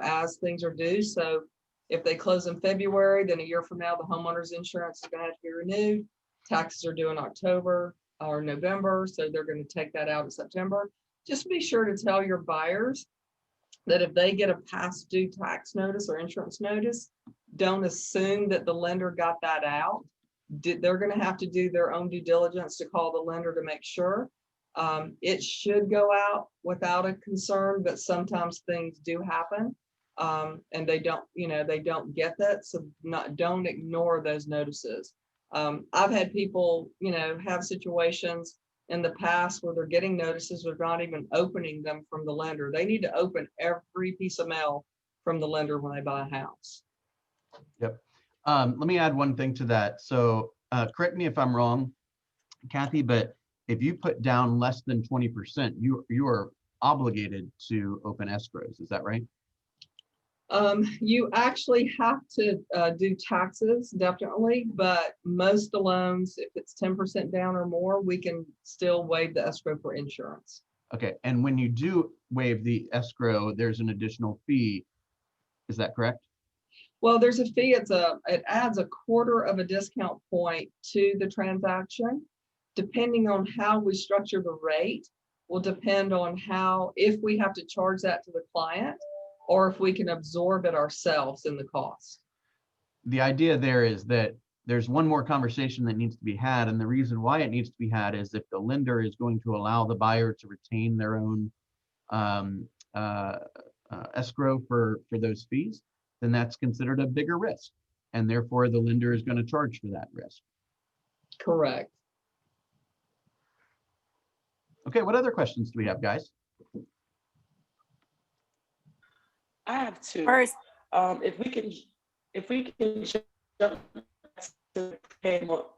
as things are due. So if they close in February, then a year from now, the homeowner's insurance is going to have to be renewed. Taxes are due in October or November, so they're going to take that out in September. Just be sure to tell your buyers that if they get a past due tax notice or insurance notice, don't assume that the lender got that out. They're going to have to do their own due diligence to call the lender to make sure. It should go out without a concern, but sometimes things do happen. And they don't get that. So don't ignore those notices. I've had people, have situations in the past where they're getting notices, they're not even opening them from the lender. They need to open every piece of mail from the lender when they buy a house. Yep. Let me add one thing to that. So correct me if I'm wrong, Kathy, but if you put down less than 20%, you are obligated to open escrows. Is that right? You actually have to do taxes, definitely, but most of the loans, if it's 10% down or more, we can still waive the escrow for insurance. Okay. And when you do waive the escrow, there's an additional fee. Is that correct? Well, there's a fee. It adds 1/4 of a discount point to the transaction. Depending on how we structure the rate will depend on if we have to charge that to the client or if we can absorb it ourselves in the cost. The idea there is that there's one more conversation that needs to be had. And the reason why it needs to be had is if the lender is going to allow the buyer to retain their own escrow for those fees, then that's considered a bigger risk. And therefore the lender is going to charge for that risk. Correct. Okay, what other questions do we have, guys? I have two. First, If we can jump to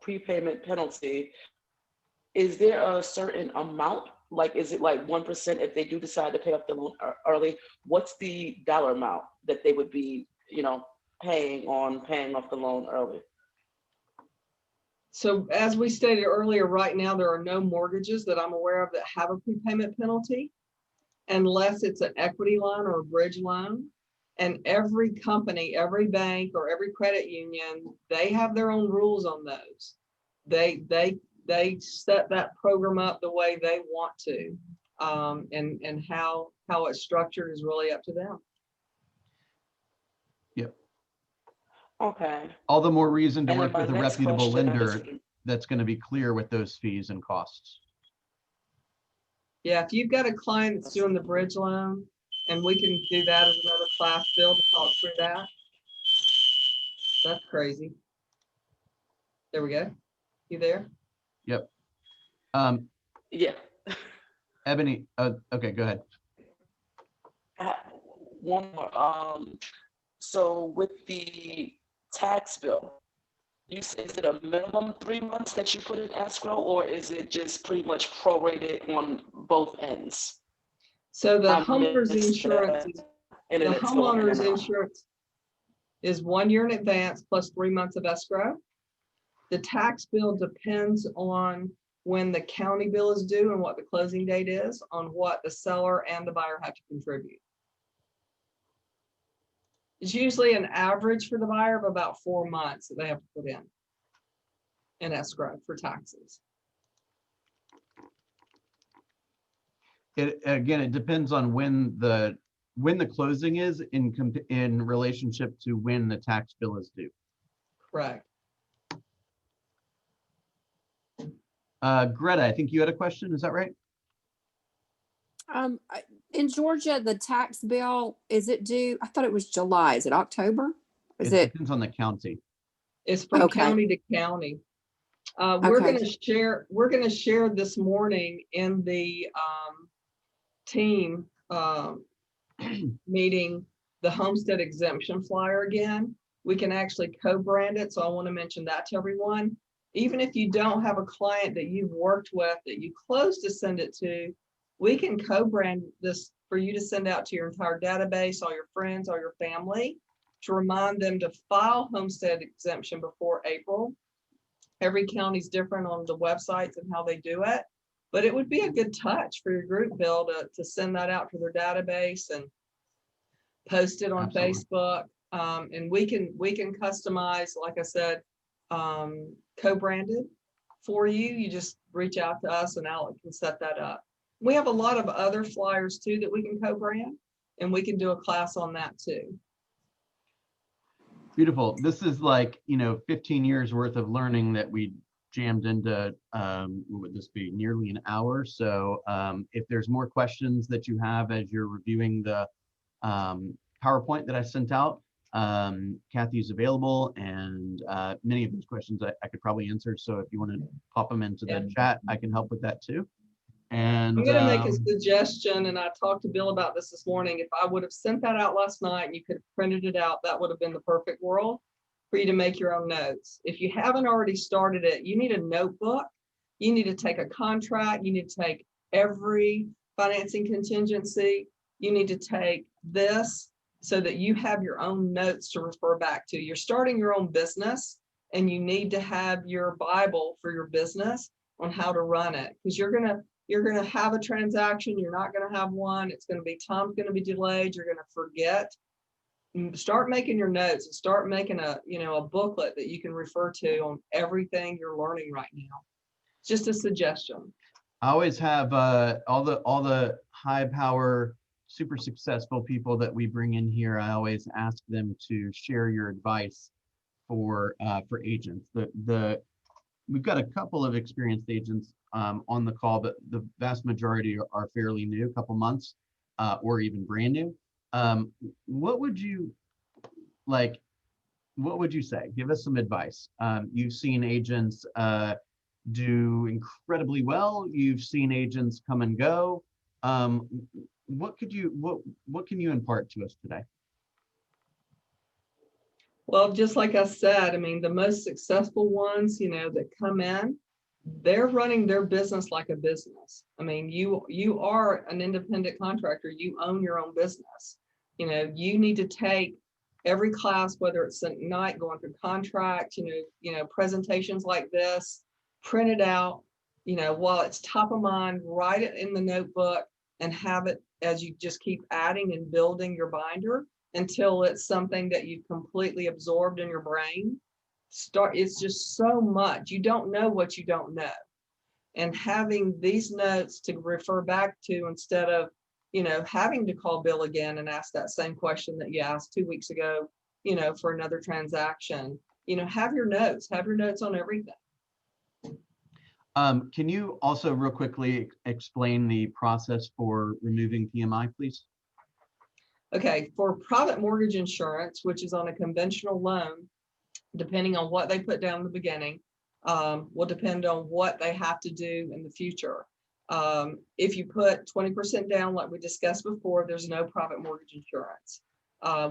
prepayment penalty, is there a certain amount? Like, is it like 1% if they do decide to pay off the loan early? What's the dollar amount that they would be, paying off the loan early? So as we stated earlier, right now, there are no mortgages that I'm aware of that have a prepayment penalty unless it's an equity loan or a bridge loan. And every company, every bank, or every credit union, they have their own rules on those. They set that program up the way they want to. And how it's structured is really up to them. Yep. Okay. All the more reason to And then work my with a next reputable question lender that's going to be clear with those fees and costs. Yeah, if you've got a client that's doing the bridge loan, and we can do that as another class bill to talk through that. That's crazy. There we go. You there? Yep. Yeah. Ebony, okay, go ahead. One more. So with the tax bill, is it a minimum 3 months that you put in escrow, or is it just pretty much prorated on both ends? So the I homeowner's missed insurance, that. the homeowner's insurance is 1 year in advance plus 3 months of escrow. The tax bill depends on when the county bill is due and what the closing date is on what the seller and the buyer have to contribute. It's usually an average for the buyer of about 4 months that they have to put in escrow for taxes. It depends on when the closing is in relationship to when the tax bill is due. Correct. Greta, I think you had a question. Is that right? in Georgia, the tax bill, is it due? I thought it was July. Is it October? Is it? Depends on the county. It's from Okay. county to county. We're Okay. going to share this morning in the team meeting the homestead exemption flyer again. We can actually co-brand it. So I want to mention that to everyone. Even if you don't have a client that you've worked with that you close to send it to, we can co-brand this for you to send out to your entire database, all your friends, all your family, to remind them to file homestead exemption before April. Every county's different on the websites and how they do it, but it would be a good touch for your group, Bill, to send that out to their database and post it on Absolutely. Facebook. And we can customize, like I said, co-branded for you. You just reach out to us and Alec can set that up. We have a lot of other flyers too that we can co-brand, and we can do a class on that too. Beautiful. This is like, 15 years worth of learning that we jammed into, what would this be, nearly an hour. So if there's more questions that you have as you're reviewing the PowerPoint that I sent out, Kathy's available, and many of those questions I could probably answer. So if you want to pop them into the chat, I can help with that too. And I'm going to make a suggestion, and I talked to Bill about this morning. If I would have sent that out last night and you could have printed it out, that would have been the perfect world for you to make your own notes. If you haven't already started it, you need a notebook. You need to take a contract. You need to take every financing contingency. You need to take this so that you have your own notes to refer back to. You're starting your own business, and you need to have your Bible for your business on how to run it, because you're going to have a transaction. You're not going to have one. It's going to be, time's going to be delayed. You're going to forget. Start making your notes and start making a booklet that you can refer to on everything you're learning right now. Just a suggestion. I always have all the high power, super successful people that we bring in here. I always ask them to share your advice for agents. We've got a couple of experienced agents on the call, but the vast majority are fairly new, a couple months or even brand new. What would you like, what would you say? Give us some advice. You've seen agents do incredibly well. You've seen agents come and go. What can you impart to us today? Well, just like I said, I mean, the most successful ones, that come in, they're running their business like a business. I mean, you are an independent contractor. You own your own business. You need to take every class, whether it's at night, going through contracts, presentations like this, print it out, while it's top of mind, write it in the notebook and have it as you just keep adding and building your binder until it's something that you've completely absorbed in your brain. It's just so much. You don't know what you don't know. And having these notes to refer back to instead of, having to call Bill again and ask that same question that you asked 2 weeks ago, for another transaction, have your notes on everything. Can you also real quickly explain the process for removing PMI, please? Okay, for private mortgage insurance, which is on a conventional loan, depending on what they put down in the beginning, will depend on what they have to do in the future. If you put 20% down, like we discussed before, there's no private mortgage insurance.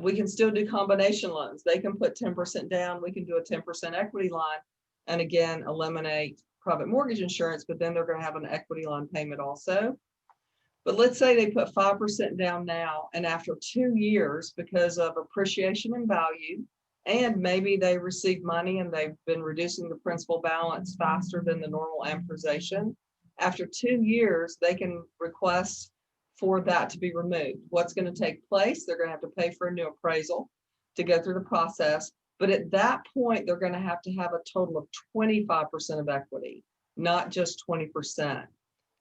We can still do combination loans. They can put 10% down. We can do a 10% equity line and again, eliminate private mortgage insurance, but then they're going to have an equity line payment also. But let's say they put 5% down now, and after 2 years, because of appreciation in value, and maybe they received money and they've been reducing the principal balance faster than the normal amortization. After 2 years, they can request for that to be removed. What's going to take place? They're going to have to pay for a new appraisal to go through the process. But at that point, they're going to have a total of 25% of equity, not just 20%.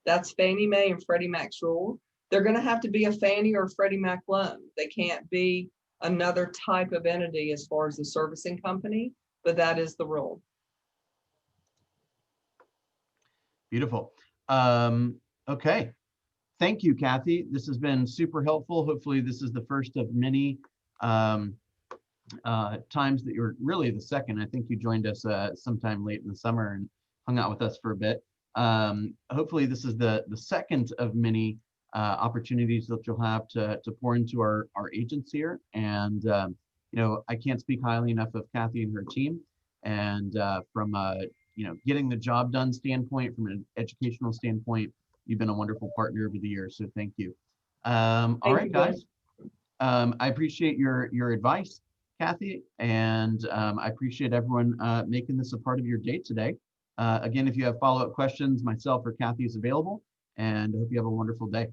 That's Fannie Mae and Freddie Mac's rule. They're going to have to be a Fannie or Freddie Mac loan. They can't be another type of entity as far as the servicing company, but that is the rule. Beautiful. Okay. Thank you, Kathy. This has been super helpful. Hopefully this is the first of many times that you're really the second. I think you joined us sometime late in the summer and hung out with us for a bit. Hopefully this is the second of many opportunities that you'll have to pour into our agents here. And, I can't speak highly enough of Kathy and her team. And from getting the job done standpoint, from an educational standpoint, you've been a wonderful partner over the years. So thank you. All right, guys. I appreciate your advice, Kathy, and I appreciate everyone making this a part of your day today. Again, if you have follow-up questions, myself or Kathy is available, and I hope you have a wonderful day.